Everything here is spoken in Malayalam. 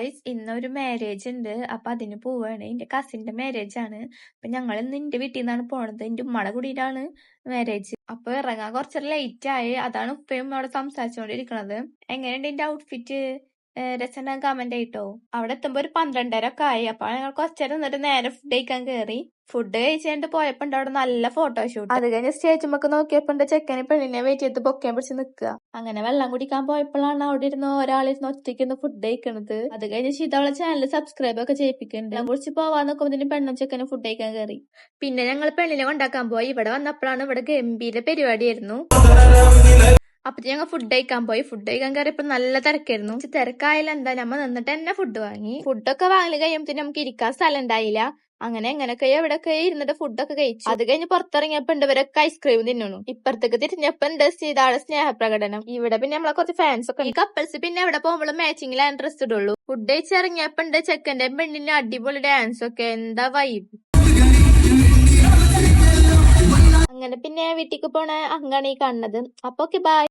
ഗായ്സ് ഇന്നൊരു മാരേജ് ഉണ്ട്. അപ്പൊ അതിന് പോവാണ്. എന്റെ കസിന്റെ മാരേജ് ആണ്. അപ്പൊ ഞങ്ങൾ ഇന്ന് എന്റെ വീട്ടിൽ നിന്നാണ് പോണത്. എന്റെ ഉമ്മടെ കൂടിയിട്ടാണ് മാരേജ്. അപ്പൊ ഇറങ്ങാൻ കുറച്ചൊരു ലേറ്റ് ആയി. അതാണ് ഉപ്പയും അവിടെ സംസാരിച്ചുകൊണ്ടിരിക്കണത്. എങ്ങനെയുണ്ട് എന്റെ ഔട്ട്ഫിറ്റ്? രസം കമന്റ് ആയിട്ടോ. അവിടെ എത്തുമ്പോ ഒരു 12:30 ഒക്കെ ആയി. അപ്പൊ ഞങ്ങൾ കുറച്ചേരം നിന്നിട്ട് നേരെ ഫുഡ് കഴിക്കാൻ കയറി. ഫുഡ് കഴിച്ചിട്ട് പോയപ്പോ അവിടെ നല്ല ഫോട്ടോഷൂട്ട്. അത് കഴിഞ്ഞ് സ്റ്റേജുമൊക്കെ നോക്കിയപ്പോ ചെക്കനെ പെണ്ണിനെ വെയിറ്റ് ചെയ്ത് പൊക്കാൻ പിടിച്ച് നിക്കുക. അങ്ങനെ വെള്ളം കുടിക്കാൻ പോയപ്പോഴാണ് അവിടെ ഇരുന്ന് ഒരാളിരുന്ന് ഒറ്റയ്ക്ക് ഫുഡ് കഴിക്കണത്. അത് കഴിഞ്ഞ് ശീതവളെ ചാനൽ സബ്സ്ക്രൈബ് ഒക്കെ ചെയ്യിപ്പിക്കുന്നുണ്ട്. വെള്ളം കുടിച്ച് പോവാൻ നോക്കുമ്പോൾ പെണ്ണും ചെക്കനും ഫുഡ് കഴിക്കാൻ കയറി. പിന്നെ ഞങ്ങൾ പെണ്ണിനെ കൊണ്ടാക്കാൻ പോയി. ഇവിടെ വന്നപ്പോഴാണ് ഇവിടെ ഗംഭീര പരിപാടിയായിരുന്നു. അപ്പൊ ഞങ്ങൾ ഫുഡ് കഴിക്കാൻ പോയി. ഫുഡ് കഴിക്കാൻ കയറിയപ്പോ നല്ല തിരക്കായിരുന്നു. തിരക്കായാലും എന്താ, നമ്മ നിന്നിട്ട് തന്നെ ഫുഡ് വാങ്ങി. ഫുഡൊക്കെ വാങ്ങി കഴിയുമ്പോ നമുക്ക് ഇരിക്കാൻ സ്ഥലം ഉണ്ടായില്ല. അങ്ങനെ എങ്ങനെയൊക്കെ എവിടെയൊക്കെ ഇരുന്നിട്ട് ഫുഡൊക്കെ കഴിച്ചു. അത് കഴിഞ്ഞ് പുറത്തിറങ്ങിയപ്പോ ഇവരൊക്കെ ഐസ്ക്രീം തിന്നണു. ഇപ്പുറത്തേക്ക് തിരിഞ്ഞപ്പോ ഇതാണ് സ്നേഹപ്രകടനം. ഇവിടെ പിന്നെ നമ്മളെ കുറച്ച് ഫാൻസ് ഒക്കെ. ഈ കപ്പിൾസ് പിന്നെ എവിടെ പോകുമ്പോഴും മാച്ചിങ്ങിലാണ് ഡ്രസ് ഇടുള്ളൂ. ഫുഡ് കഴിച്ചിറങ്ങിയപ്പോ ചെക്കന്റെ പെണ്ണിന്റെ അടിപൊളി ഡാൻസ് ഒക്കെ. എന്താ വൈബ്. അങ്ങനെ പിന്നെ വീട്ടിക്ക് പോണ അങ്ങാണ് ഈ കാണുന്നത്. അപ്പൊ ഓക്കെ ബൈ.